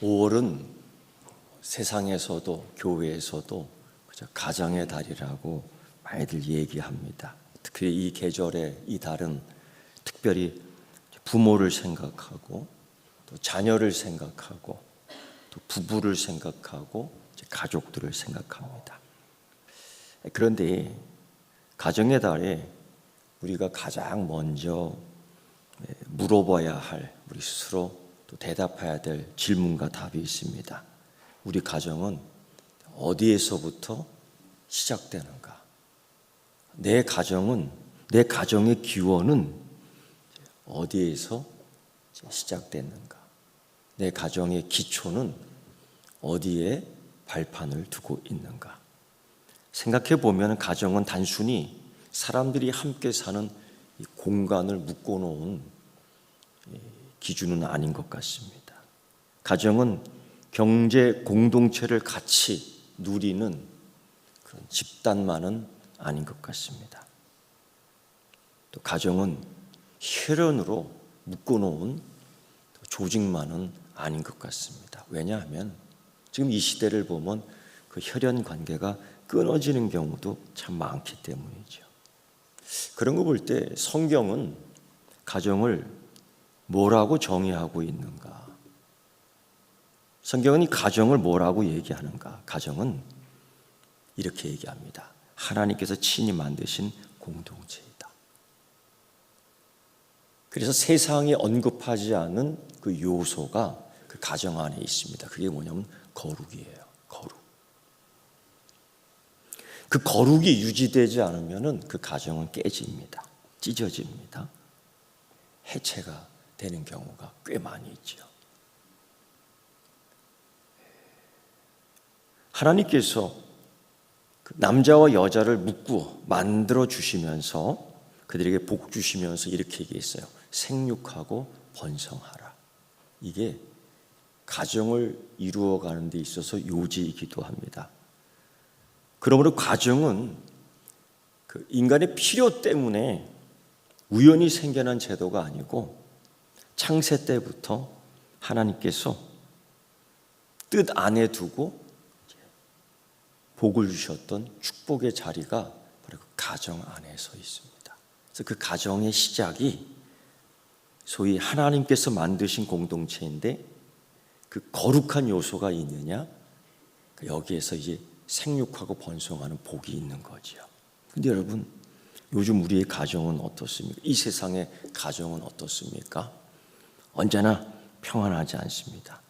5월은 세상에서도 교회에서도 가정의 달이라고 많이들 얘기합니다. 특히 이 계절에 이 달은 특별히 부모를 생각하고 또 자녀를 생각하고 또 부부를 생각하고 가족들을 생각합니다. 그런데 가정의 달에 우리가 가장 먼저 물어봐야 할, 우리 스스로 또 대답해야 될 질문과 답이 있습니다. 우리 가정은 어디에서부터 시작되는가? 내 가정의 기원은 어디에서 시작됐는가? 내 가정의 기초는 어디에 발판을 두고 있는가? 생각해 보면 가정은 단순히 사람들이 함께 사는 이 공간을 묶어놓은 기준은 아닌 것 같습니다. 가정은 경제 공동체를 같이 누리는 그런 집단만은 아닌 것 같습니다. 또 가정은 혈연으로 묶어놓은 조직만은 아닌 것 같습니다. 왜냐하면 지금 이 시대를 보면 그 혈연 관계가 끊어지는 경우도 참 많기 때문이죠. 그런 거 볼 때 성경은 가정을 뭐라고 정의하고 있는가? 성경은 이 가정을 뭐라고 얘기하는가? 가정은 이렇게 얘기합니다. 하나님께서 친히 만드신 공동체이다. 그래서 세상에 언급하지 않은 그 요소가 그 가정 안에 있습니다. 그게 뭐냐면 거룩이에요. 거룩. 그 거룩이 유지되지 않으면 그 가정은 깨집니다. 찢어집니다. 해체가 되는 경우가 꽤 많이 있죠. 하나님께서 남자와 여자를 묶어 만들어 주시면서 그들에게 복 주시면서 이렇게 얘기했어요. 생육하고 번성하라. 이게 가정을 이루어가는 데 있어서 요지이기도 합니다. 그러므로 가정은 그 인간의 필요 때문에 우연히 생겨난 제도가 아니고 창세 때부터 하나님께서 뜻 안에 두고 복을 주셨던 축복의 자리가 바로 그 가정 안에서 있습니다. 그래서 그 가정의 시작이 소위 하나님께서 만드신 공동체인데 그 거룩한 요소가 있느냐? 여기에서 이제 생육하고 번성하는 복이 있는 거죠. 근데 여러분, 요즘 우리의 가정은 어떻습니까? 이 세상의 가정은 어떻습니까? 언제나 평안하지 않습니다.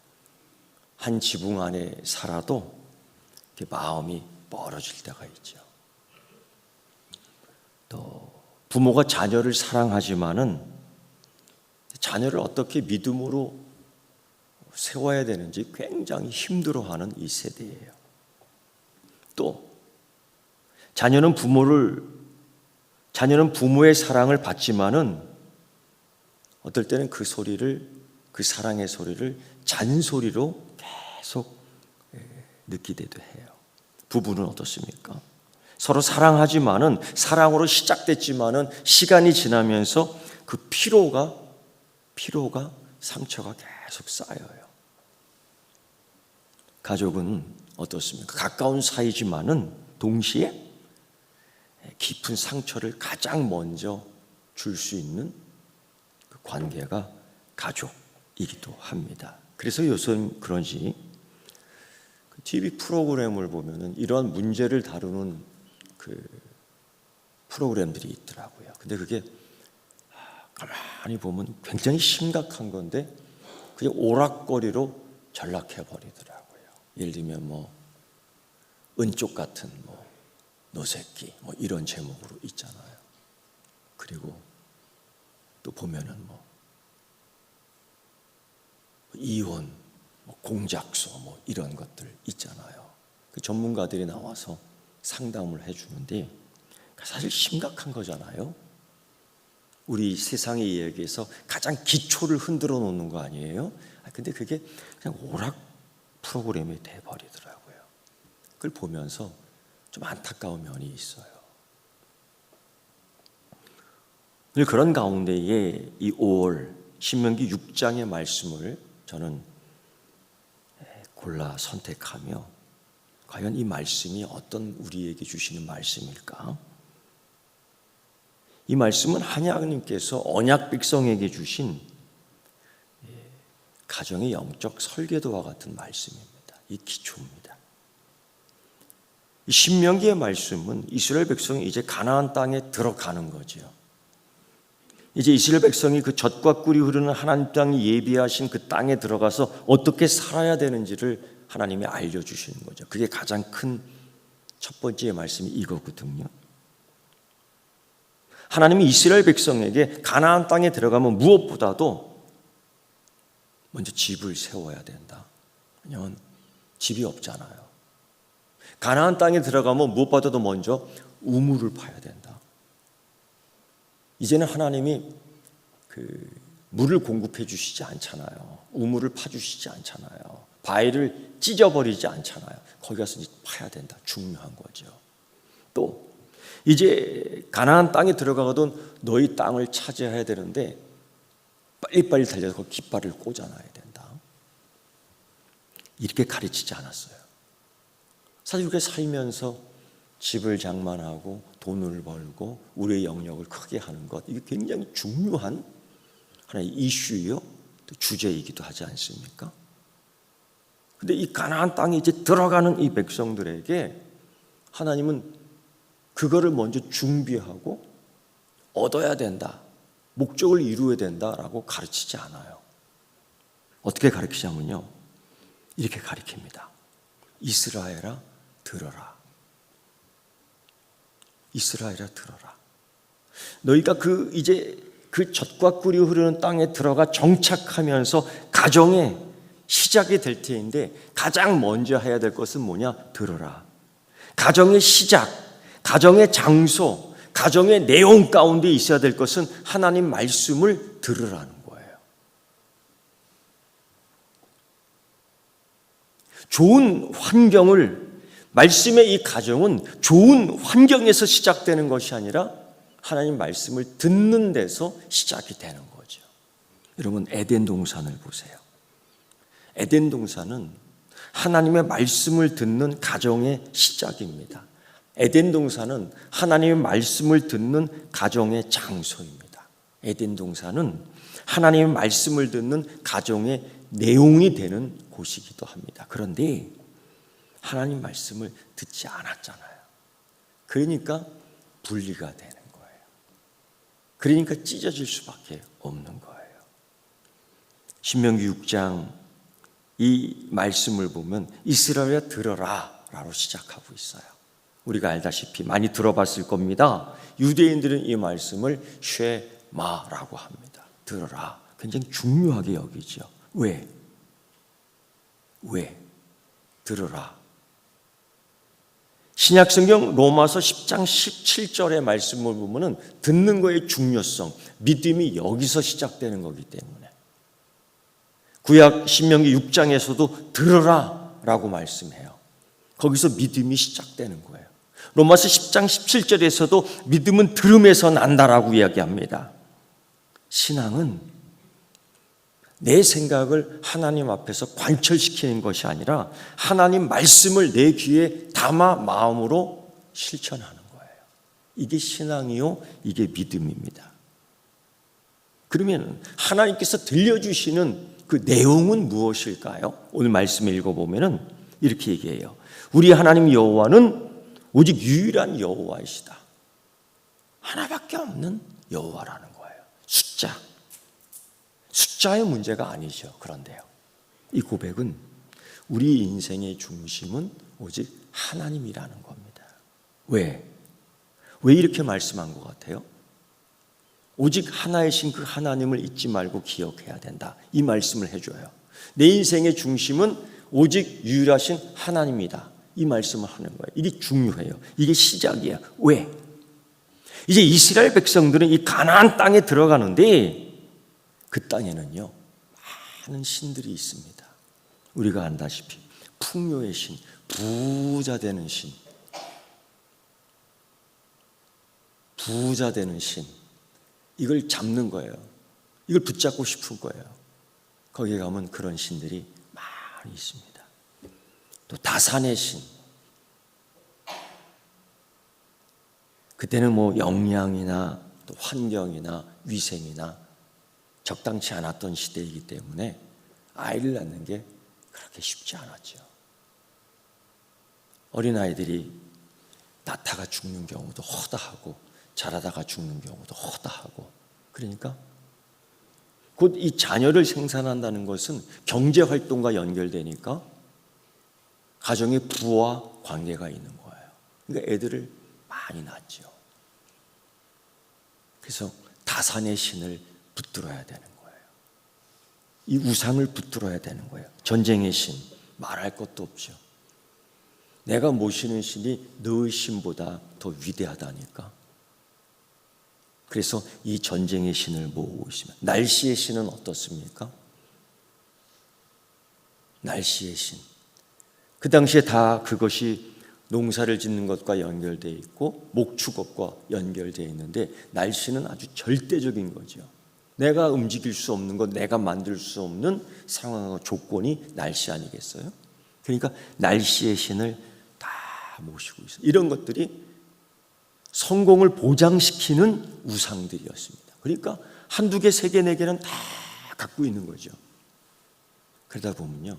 한 지붕 안에 살아도 마음이 멀어질 때가 있죠. 또 부모가 자녀를 사랑하지만은 자녀를 어떻게 믿음으로 세워야 되는지 굉장히 힘들어하는 이 세대예요. 또 자녀는 부모의 사랑을 받지만은 어떨 때는 그 사랑의 소리를 잔소리로 계속 느끼기도 해요. 부부는 어떻습니까? 서로 사랑하지만은 사랑으로 시작됐지만은 시간이 지나면서 그 피로가 상처가 계속 쌓여요. 가족은 어떻습니까? 가까운 사이지만은 동시에 깊은 상처를 가장 먼저 줄 수 있는 그 관계가 가족이기도 합니다. 그래서 요즘 그런지 TV 프로그램을 보면은 이러한 문제를 다루는 그 프로그램들이 있더라고요. 근데 그게 가만히 보면 굉장히 심각한 건데 그냥 오락거리로 전락해 버리더라고요. 예를 들면 은쪽 같은 노새끼 이런 제목으로 있잖아요. 그리고 또 보면은 이혼, 공작소 이런 것들 있잖아요. 그 전문가들이 나와서 상담을 해주는데 사실 심각한 거잖아요. 우리 세상의 이야기에서 가장 기초를 흔들어 놓는 거 아니에요? 근데 그게 그냥 오락 프로그램이 돼버리더라고요. 그걸 보면서 좀 안타까운 면이 있어요. 그런 가운데에 이 5월 신명기 6장의 말씀을 저는 골라 선택하며 과연 이 말씀이 어떤 우리에게 주시는 말씀일까? 이 말씀은 하나님께서 언약 백성에게 주신 가정의 영적 설계도와 같은 말씀입니다. 이 기초입니다. 이 신명기의 말씀은 이스라엘 백성이 이제 가나안 땅에 들어가는 거죠. 이제 이스라엘 백성이 그 젖과 꿀이 흐르는 하나님 땅이 예비하신 그 땅에 들어가서 어떻게 살아야 되는지를 하나님이 알려주시는 거죠. 그게 가장 큰 첫 번째 말씀이 이거거든요. 하나님이 이스라엘 백성에게 가나안 땅에 들어가면 무엇보다도 먼저 집을 세워야 된다. 왜냐하면 집이 없잖아요. 가나안 땅에 들어가면 무엇보다도 먼저 우물을 파야 된다. 이제는 하나님이 물을 공급해 주시지 않잖아요. 우물을 파주시지 않잖아요. 바위를 찢어버리지 않잖아요. 거기 가서 이제 파야 된다. 중요한 거죠. 또 이제 가나안 땅에 들어가거든 너희 땅을 차지해야 되는데 빨리빨리 달려서 그 깃발을 꽂아놔야 된다. 이렇게 가르치지 않았어요. 사실 우리가 살면서 집을 장만하고 돈을 벌고 우리의 영역을 크게 하는 것, 이게 굉장히 중요한 하나의 이슈요, 또 주제이기도 하지 않습니까? 근데 이 가나안 땅에 이제 들어가는 이 백성들에게 하나님은 그거를 먼저 준비하고 얻어야 된다, 목적을 이루어야 된다라고 가르치지 않아요. 어떻게 가르치냐면요, 이렇게 가르칩니다. 이스라엘아 들어라. 이스라엘아 들어라. 너희가 이제 그 젖과 꿀이 흐르는 땅에 들어가 정착하면서 가정의 시작이 될 테인데 가장 먼저 해야 될 것은 뭐냐? 들어라. 가정의 시작, 가정의 장소, 가정의 내용 가운데 있어야 될 것은 하나님 말씀을 들으라는 거예요. 좋은 환경을, 말씀의 이 가정은 좋은 환경에서 시작되는 것이 아니라 하나님 말씀을 듣는 데서 시작이 되는 거죠. 여러분, 에덴 동산을 보세요. 에덴 동산은 하나님의 말씀을 듣는 가정의 시작입니다. 에덴 동산은 하나님의 말씀을 듣는 가정의 장소입니다. 에덴 동산은 하나님의 말씀을 듣는 가정의 내용이 되는 곳이기도 합니다. 그런데 하나님 말씀을 듣지 않았잖아요. 그러니까 분리가 되는 거예요. 그러니까 찢어질 수밖에 없는 거예요. 신명기 6장 이 말씀을 보면 이스라엘아 들어라 라고 시작하고 있어요. 우리가 알다시피 많이 들어봤을 겁니다. 유대인들은 이 말씀을 쉐마라고 합니다. 들어라. 굉장히 중요하게 여기죠. 왜? 들어라. 신약성경 로마서 10장 17절의 말씀을 보면 듣는 거의 중요성, 믿음이 여기서 시작되는 거기 때문에 구약 신명기 6장에서도 들어라 라고 말씀해요. 거기서 믿음이 시작되는 거예요. 로마서 10장 17절에서도 믿음은 들음에서 난다라고 이야기합니다. 신앙은 내 생각을 하나님 앞에서 관철시키는 것이 아니라 하나님 말씀을 내 귀에 담아 마음으로 실천하는 거예요. 이게 신앙이요, 이게 믿음입니다. 그러면 하나님께서 들려주시는 그 내용은 무엇일까요? 오늘 말씀을 읽어보면 이렇게 얘기해요. 우리 하나님 여호와는 오직 유일한 여호와이시다. 하나밖에 없는 여호와라는 거예요. 숫자의 문제가 아니죠. 그런데요, 이 고백은 우리 인생의 중심은 오직 하나님이라는 겁니다. 왜 이렇게 말씀한 것 같아요? 오직 하나이신 그 하나님을 잊지 말고 기억해야 된다. 이 말씀을 해줘요. 내 인생의 중심은 오직 유일하신 하나님이다. 이 말씀을 하는 거예요. 이게 중요해요. 이게 시작이야. 왜? 이제 이스라엘 백성들은 이 가나안 땅에 들어가는데 그 땅에는요 많은 신들이 있습니다. 우리가 안다시피 풍요의 신, 부자 되는 신, 이걸 잡는 거예요. 이걸 붙잡고 싶은 거예요. 거기에 가면 그런 신들이 많이 있습니다. 또 다산의 신. 그때는 뭐 영양이나 또 환경이나 위생이나 적당치 않았던 시대이기 때문에 아이를 낳는 게 그렇게 쉽지 않았죠. 어린아이들이 낳다가 죽는 경우도 허다하고 자라다가 죽는 경우도 허다하고, 그러니까 곧 이 자녀를 생산한다는 것은 경제활동과 연결되니까 가정의 부와 관계가 있는 거예요. 그러니까 애들을 많이 낳죠. 그래서 다산의 신을 붙들어야 되는 거예요. 이 우상을 붙들어야 되는 거예요. 전쟁의 신, 말할 것도 없죠. 내가 모시는 신이 너의 신보다 더 위대하다니까. 그래서 이 전쟁의 신을 모으고 있습니다. 날씨의 신은 어떻습니까? 날씨의 신. 그 당시에 다 그것이 농사를 짓는 것과 연결되어 있고 목축업과 연결되어 있는데, 날씨는 아주 절대적인 거죠. 내가 움직일 수 없는 것, 내가 만들 수 없는 상황과 조건이 날씨 아니겠어요? 그러니까 날씨의 신을 다 모시고 있어요. 이런 것들이 성공을 보장시키는 우상들이었습니다. 그러니까 한두 개, 세 개, 네 개는 다 갖고 있는 거죠. 그러다 보면요,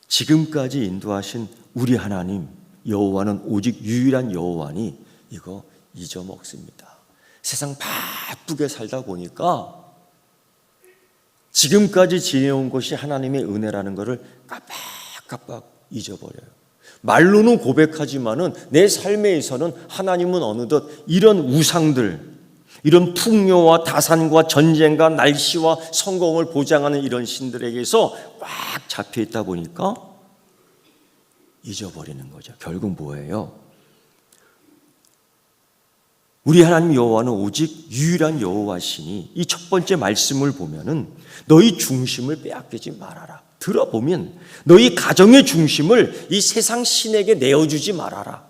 지금까지 인도하신 우리 하나님 여호와는 오직 유일한 여호와니 이거 잊어먹습니다. 세상 바쁘게 살다 보니까 지금까지 지내온 것이 하나님의 은혜라는 것을 깜빡깜빡 잊어버려요. 말로는 고백하지만은 내 삶에서는 하나님은 어느덧 이런 우상들, 이런 풍요와 다산과 전쟁과 날씨와 성공을 보장하는 이런 신들에게서 꽉 잡혀 있다 보니까 잊어버리는 거죠. 결국 뭐예요? 우리 하나님 여호와는 오직 유일한 여호와시니, 이 첫 번째 말씀을 보면은 너희 중심을 빼앗기지 말아라. 들어보면 너희 가정의 중심을 이 세상 신에게 내어주지 말아라.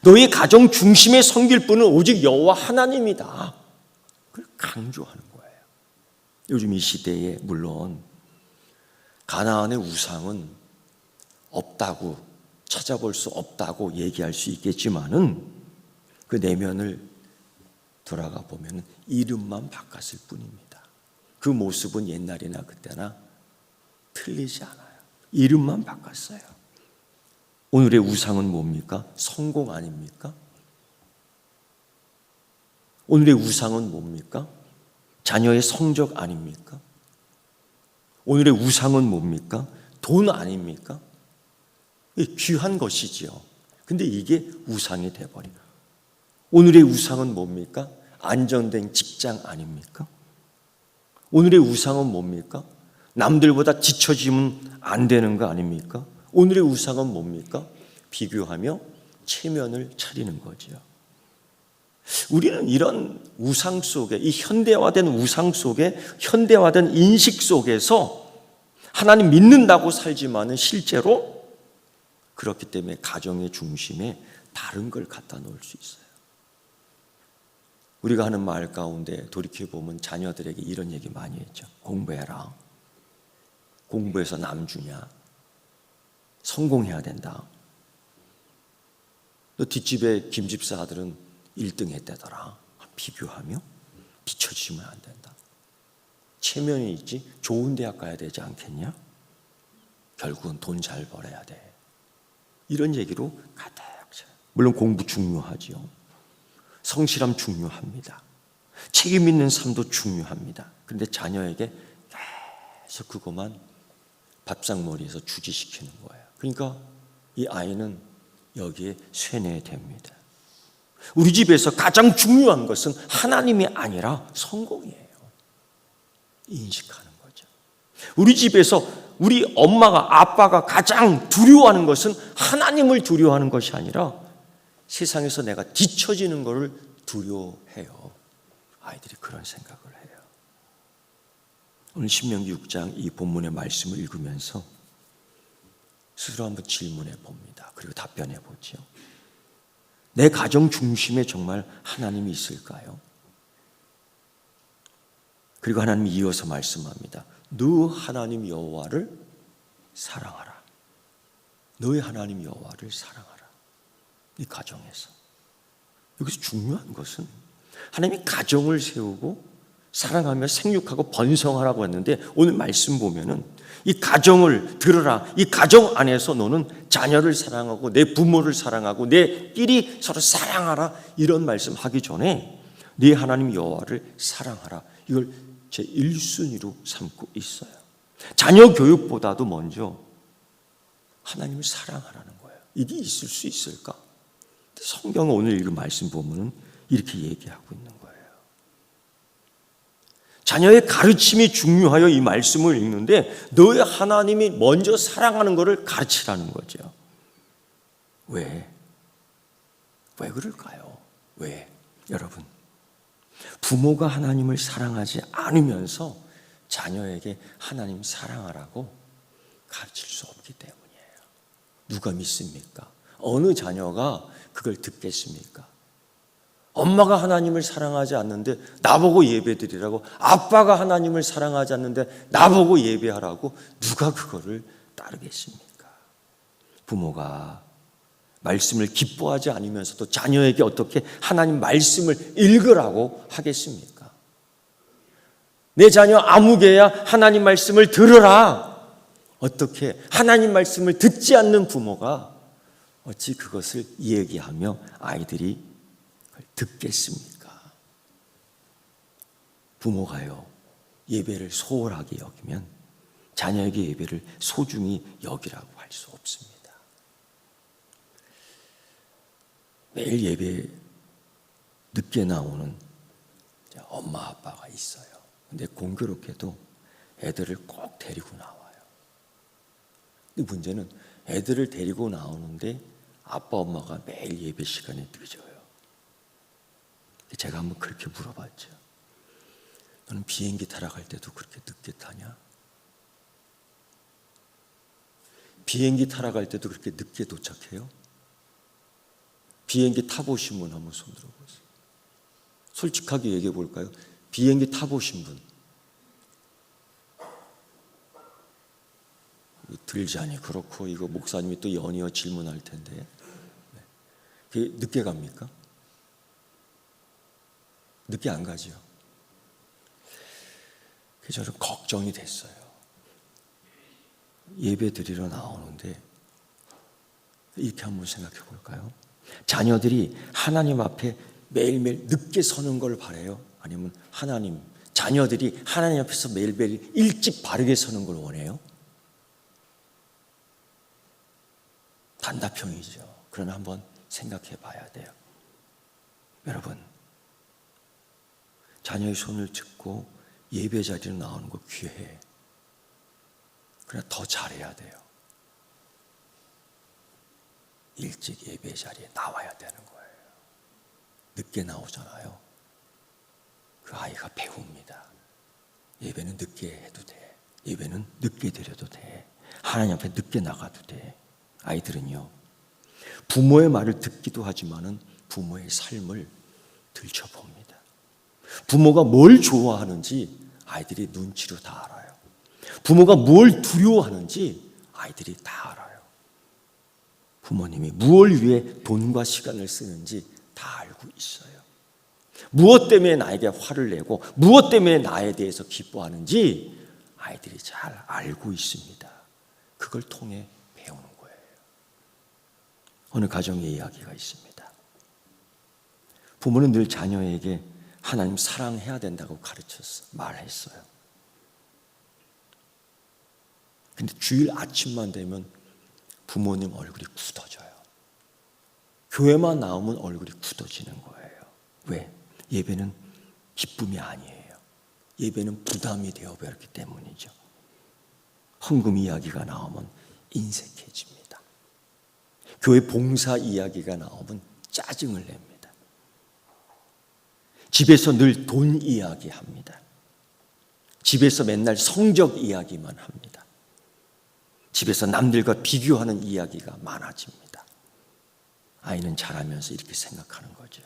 너희 가정 중심에 섬길 분은 오직 여호와 하나님이다. 그걸 강조하는 거예요. 요즘 이 시대에 물론 가나안의 우상은 없다고, 찾아볼 수 없다고 얘기할 수 있겠지만은 그 내면을 돌아가 보면 이름만 바꿨을 뿐입니다. 그 모습은 옛날이나 그때나 틀리지 않아요. 이름만 바꿨어요. 오늘의 우상은 뭡니까? 성공 아닙니까? 오늘의 우상은 뭡니까? 자녀의 성적 아닙니까? 오늘의 우상은 뭡니까? 돈 아닙니까? 귀한 것이지요. 근데 이게 우상이 돼버려요. 오늘의 우상은 뭡니까? 안정된 직장 아닙니까? 오늘의 우상은 뭡니까? 남들보다 뒤처지면 안 되는 거 아닙니까? 오늘의 우상은 뭡니까? 비교하며 체면을 차리는 거죠. 우리는 이런 우상 속에, 이 현대화된 우상 속에, 현대화된 인식 속에서 하나님 믿는다고 살지만은 실제로 그렇기 때문에 가정의 중심에 다른 걸 갖다 놓을 수 있어요. 우리가 하는 말 가운데 돌이켜보면 자녀들에게 이런 얘기 많이 했죠. 공부해라. 공부해서 남 주냐. 성공해야 된다. 너 뒷집에 김집사 아들은 1등 했다더라. 비교하며 뒤처지면 안 된다. 체면이 있지 좋은 대학 가야 되지 않겠냐? 결국은 돈 잘 벌어야 돼. 이런 얘기로 가득 차요. 물론 공부 중요하지요. 성실함 중요합니다. 책임 있는 삶도 중요합니다. 그런데 자녀에게 계속 그것만 밥상머리에서 주지시키는 거예요. 그러니까 이 아이는 여기에 쇠뇌됩니다. 우리 집에서 가장 중요한 것은 하나님이 아니라 성공이에요. 인식하는 거죠. 우리 집에서 우리 엄마가, 아빠가 가장 두려워하는 것은 하나님을 두려워하는 것이 아니라 세상에서 내가 뒤처지는 것을 두려워해요. 아이들이 그런 생각을 해요. 오늘 신명기 6장 이 본문의 말씀을 읽으면서 스스로 한번 질문해 봅니다. 그리고 답변해 보죠. 내 가정 중심에 정말 하나님이 있을까요? 그리고 하나님이 이어서 말씀합니다. 너 하나님 여호와를 사랑하라. 너의 하나님 여호와를 사랑하라. 이 가정에서. 여기서 중요한 것은 하나님이 가정을 세우고 사랑하며 생육하고 번성하라고 했는데, 오늘 말씀 보면은 이 가정을 들으라. 이 가정 안에서 너는 자녀를 사랑하고 내 부모를 사랑하고 내 끼리 서로 사랑하라. 이런 말씀 하기 전에 네 하나님 여호와를 사랑하라. 이걸 제 1순위로 삼고 있어요. 자녀 교육보다도 먼저 하나님을 사랑하라는 거예요. 이게 있을 수 있을까? 성경은 오늘 읽은 말씀 보면은 이렇게 얘기하고 있는 거예요. 자녀의 가르침이 중요하여 이 말씀을 읽는데, 너의 하나님이 먼저 사랑하는 것을 가르치라는 거죠. 왜 그럴까요? 왜? 여러분, 부모가 하나님을 사랑하지 않으면서 자녀에게 하나님 사랑하라고 가르칠 수 없기 때문이에요. 누가 믿습니까? 어느 자녀가 그걸 듣겠습니까? 엄마가 하나님을 사랑하지 않는데 나보고 예배드리라고, 아빠가 하나님을 사랑하지 않는데 나보고 예배하라고, 누가 그거를 따르겠습니까? 부모가 말씀을 기뻐하지 않으면서도 자녀에게 어떻게 하나님 말씀을 읽으라고 하겠습니까? 내 자녀 아무개야 하나님 말씀을 들으라. 어떻게 하나님 말씀을 듣지 않는 부모가 어찌 그것을 얘기하며 아이들이 듣겠습니까? 부모가요, 예배를 소홀하게 여기면 자녀에게 예배를 소중히 여기라고 할 수 없습니다. 매일 예배 늦게 나오는 엄마 아빠가 있어요. 근데 공교롭게도 애들을 꼭 데리고 나와요. 근데 문제는 애들을 데리고 나오는데 아빠 엄마가 매일 예배 시간에 늦어요. 제가 한번 그렇게 물어봤죠. 너는 비행기 타러 갈 때도 그렇게 늦게 타냐? 비행기 타러 갈 때도 그렇게 늦게 도착해요? 비행기 타보신 분 한번 손 들어보세요. 솔직하게 얘기해 볼까요? 비행기 타보신 분. 들자니 그렇고, 이거 목사님이 또 연이어 질문할 텐데. 늦게 갑니까? 늦게 안 가죠. 그래서 저는 걱정이 됐어요. 예배 드리러 나오는데 이렇게 한번 생각해 볼까요? 자녀들이 하나님 앞에 매일매일 늦게 서는 걸 바라요? 아니면 자녀들이 하나님 앞에서 매일매일 일찍 바르게 서는 걸 원해요? 단답형이죠. 그러나 한번 생각해 봐야 돼요. 여러분, 자녀의 손을 잡고 예배 자리로 나오는 거 귀해. 그러나 더 잘해야 돼요. 일찍 예배 자리에 나와야 되는 거예요. 늦게 나오잖아요. 그 아이가 배웁니다. 예배는 늦게 해도 돼. 예배는 늦게 드려도 돼. 하나님 앞에 늦게 나가도 돼. 아이들은요, 부모의 말을 듣기도 하지만은 부모의 삶을 들춰봅니다. 부모가 뭘 좋아하는지 아이들이 눈치로 다 알아요. 부모가 뭘 두려워하는지 아이들이 다 알아요. 부모님이 무엇을 위해 돈과 시간을 쓰는지 다 알고 있어요. 무엇 때문에 나에게 화를 내고 무엇 때문에 나에 대해서 기뻐하는지 아이들이 잘 알고 있습니다. 그걸 통해 배우는 거예요. 어느 가정의 이야기가 있습니다. 부모는 늘 자녀에게 하나님 사랑해야 된다고 말했어요. 근데 주일 아침만 되면 부모님 얼굴이 굳어져요. 교회만 나오면 얼굴이 굳어지는 거예요. 왜? 예배는 기쁨이 아니에요. 예배는 부담이 되어버렸기 때문이죠. 헌금 이야기가 나오면 인색해집니다. 교회 봉사 이야기가 나오면 짜증을 냅니다. 집에서 늘 돈 이야기합니다. 집에서 맨날 성적 이야기만 합니다. 집에서 남들과 비교하는 이야기가 많아집니다. 아이는 자라면서 이렇게 생각하는 거죠.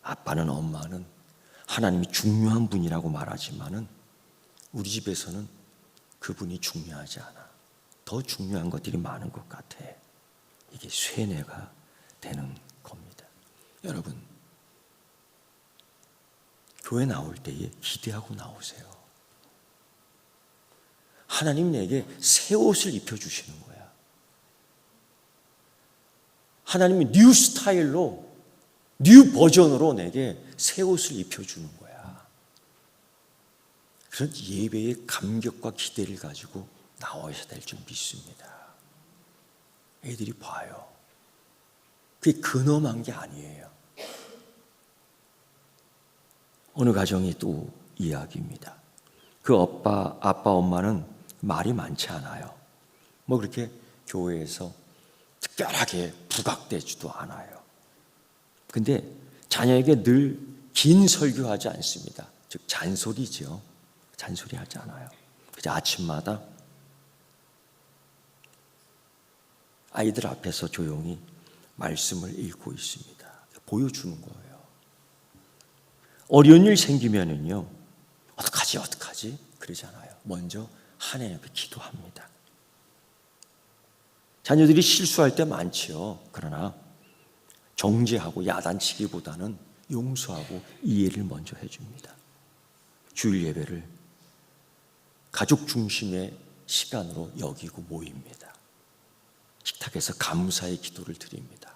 아빠는 엄마는 하나님이 중요한 분이라고 말하지만은 우리 집에서는 그분이 중요하지 않아. 더 중요한 것들이 많은 것 같아. 이게 쇠뇌가 되는 겁니다. 여러분, 교회 나올 때에 기대하고 나오세요. 하나님 내게 새 옷을 입혀주시는 거야. 하나님이 뉴 스타일로, 뉴 버전으로 내게 새 옷을 입혀주는 거야. 그런 예배의 감격과 기대를 가지고 나와야 될 줄 믿습니다. 애들이 봐요. 그게 근엄한 게 아니에요. 어느 가정이 또 이야기입니다. 그 아빠, 엄마는 말이 많지 않아요. 뭐 그렇게 교회에서 특별하게 부각되지도 않아요. 근데 자녀에게 늘 긴 설교하지 않습니다. 즉 잔소리죠. 잔소리하지 않아요. 그저 아침마다 아이들 앞에서 조용히 말씀을 읽고 있습니다. 보여주는 거예요. 어려운 일 생기면은요, 어떡하지? 그러잖아요. 먼저 하나님 앞에 기도합니다. 자녀들이 실수할 때 많지요. 그러나 정죄하고 야단치기보다는 용서하고 이해를 먼저 해줍니다. 주일 예배를 가족 중심의 시간으로 여기고 모입니다. 식탁에서 감사의 기도를 드립니다.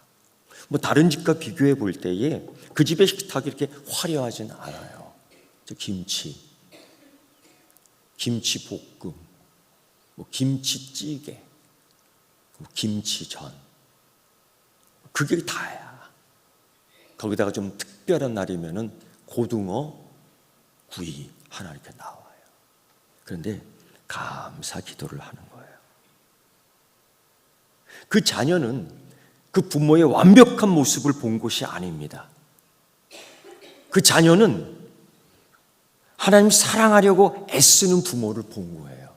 뭐 다른 집과 비교해 볼 때에 그 집의 식탁이 이렇게 화려하진 않아요. 김치볶음, 뭐 김치찌개, 뭐 김치전, 그게 다야. 거기다가 좀 특별한 날이면은 고등어 구이 하나 이렇게 나와요. 그런데 감사 기도를 하는 거예요. 그 자녀는 그 부모의 완벽한 모습을 본 것이 아닙니다. 그 자녀는 하나님 사랑하려고 애쓰는 부모를 본 거예요.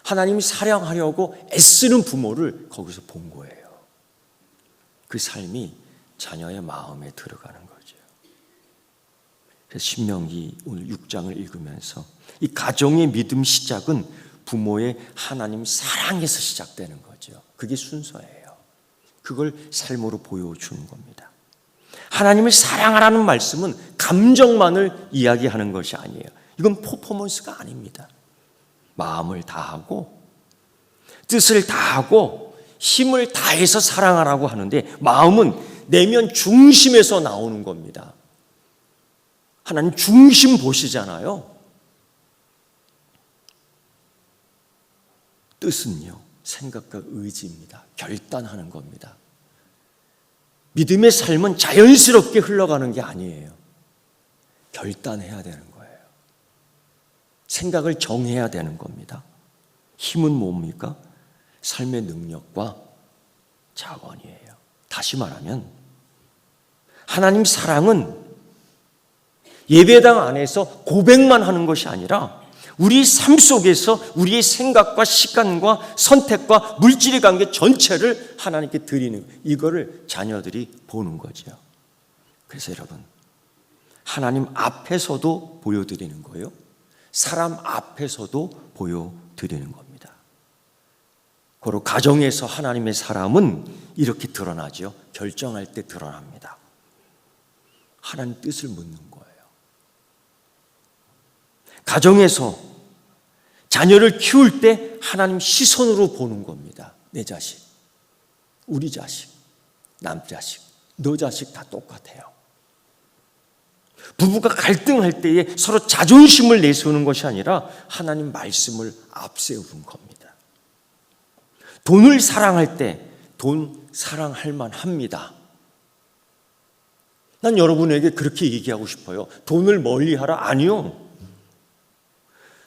하나님이 사랑하려고 애쓰는 부모를 거기서 본 거예요. 그 삶이 자녀의 마음에 들어가는 거죠. 그래서 신명기 오늘 6장을 읽으면서 이 가정의 믿음 시작은 부모의 하나님 사랑에서 시작되는 거죠. 그게 순서예요. 그걸 삶으로 보여주는 겁니다. 하나님을 사랑하라는 말씀은 감정만을 이야기하는 것이 아니에요. 이건 퍼포먼스가 아닙니다. 마음을 다하고 뜻을 다하고 힘을 다해서 사랑하라고 하는데 마음은 내면 중심에서 나오는 겁니다. 하나님 중심 보시잖아요. 뜻은요, 생각과 의지입니다. 결단하는 겁니다. 믿음의 삶은 자연스럽게 흘러가는 게 아니에요. 결단해야 되는 거예요. 생각을 정해야 되는 겁니다. 힘은 뭡니까? 삶의 능력과 자원이에요. 다시 말하면 하나님 사랑은 예배당 안에서 고백만 하는 것이 아니라 우리 삶 속에서 우리의 생각과 시간과 선택과 물질의 관계 전체를 하나님께 드리는, 이거를 자녀들이 보는 거죠. 그래서 여러분, 하나님 앞에서도 보여드리는 거예요. 사람 앞에서도 보여드리는 겁니다. 고로 가정에서 하나님의 사람은 이렇게 드러나죠. 결정할 때 드러납니다. 하나님 뜻을 묻는 거예요. 가정에서 자녀를 키울 때 하나님 시선으로 보는 겁니다. 내 자식, 우리 자식, 남 자식, 너 자식 다 똑같아요. 부부가 갈등할 때에 서로 자존심을 내세우는 것이 아니라 하나님 말씀을 앞세우는 겁니다. 돈을 사랑할 때 돈 사랑할 만합니다. 난 여러분에게 그렇게 얘기하고 싶어요. 돈을 멀리하라? 아니요.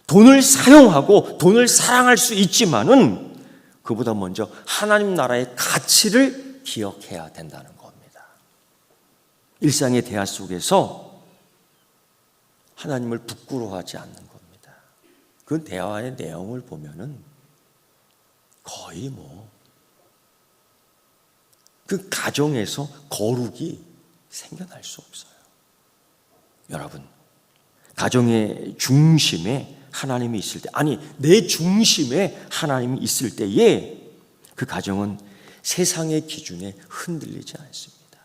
돈을 사용하고 돈을 사랑할 수 있지만은 그보다 먼저 하나님 나라의 가치를 기억해야 된다는 겁니다. 일상의 대화 속에서 하나님을 부끄러워하지 않는 겁니다. 그 대화의 내용을 보면은 거의 그 가정에서 거룩이 생겨날 수 없어요. 여러분, 가정의 중심에 하나님이 있을 때, 아니 내 중심에 하나님이 있을 때에 그 가정은 세상의 기준에 흔들리지 않습니다.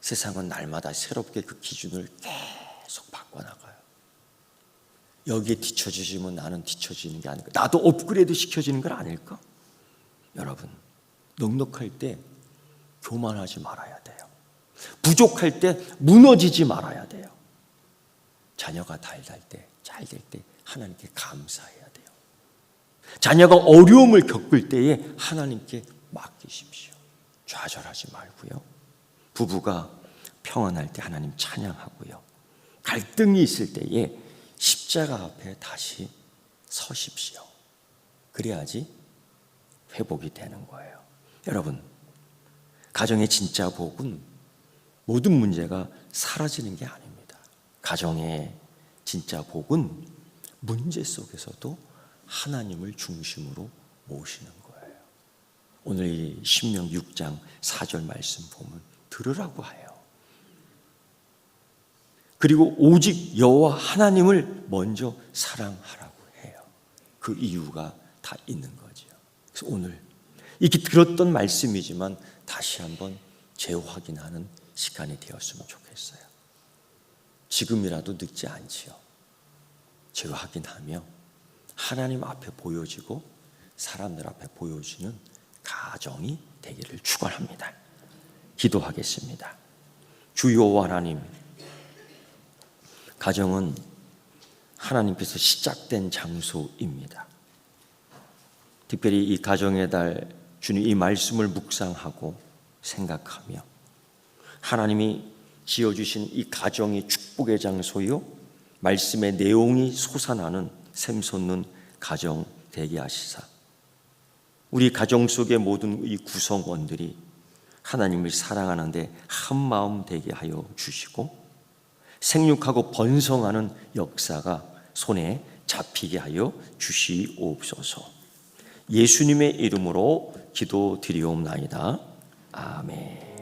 세상은 날마다 새롭게 그 기준을 계속 바꿔나가요. 여기에 뒤처지면 나는 뒤처지는 게 아닐까? 나도 업그레이드 시켜지는 건 아닐까? 여러분, 넉넉할 때 교만하지 말아야 돼요. 부족할 때 무너지지 말아야 돼요. 자녀가 잘 될 때 하나님께 감사해야 돼요. 자녀가 어려움을 겪을 때에 하나님께 맡기십시오. 좌절하지 말고요. 부부가 평안할 때 하나님 찬양하고요. 갈등이 있을 때에 십자가 앞에 다시 서십시오. 그래야지 회복이 되는 거예요. 여러분, 가정의 진짜 복은 모든 문제가 사라지는 게 아닙니다. 가정의 진짜 복은 문제 속에서도 하나님을 중심으로 모시는 거예요. 오늘 이 신명 6장 4절 말씀 보면 들으라고 해요. 그리고 오직 여호와 하나님을 먼저 사랑하라고 해요. 그 이유가 다 있는 거죠. 그래서 오늘 이렇게 들었던 말씀이지만 다시 한번 재확인하는 시간이 되었으면 좋겠어요. 지금이라도 늦지 않지요. 재확인하며 하나님 앞에 보여지고 사람들 앞에 보여지는 가정이 되기를 축원합니다. 기도하겠습니다. 주 여호와 하나님, 가정은 하나님께서 시작된 장소입니다. 특별히 이 가정의 달 주님 이 말씀을 묵상하고 생각하며 하나님이 지어주신 이 가정이 축복의 장소요, 말씀의 내용이 솟아나는 샘솟는 가정 되게 하시사 우리 가정 속의 모든 이 구성원들이 하나님을 사랑하는데 한 마음 되게 하여 주시고 생육하고 번성하는 역사가 손에 잡히게 하여 주시옵소서. 예수님의 이름으로 기도드리옵나이다. 아멘.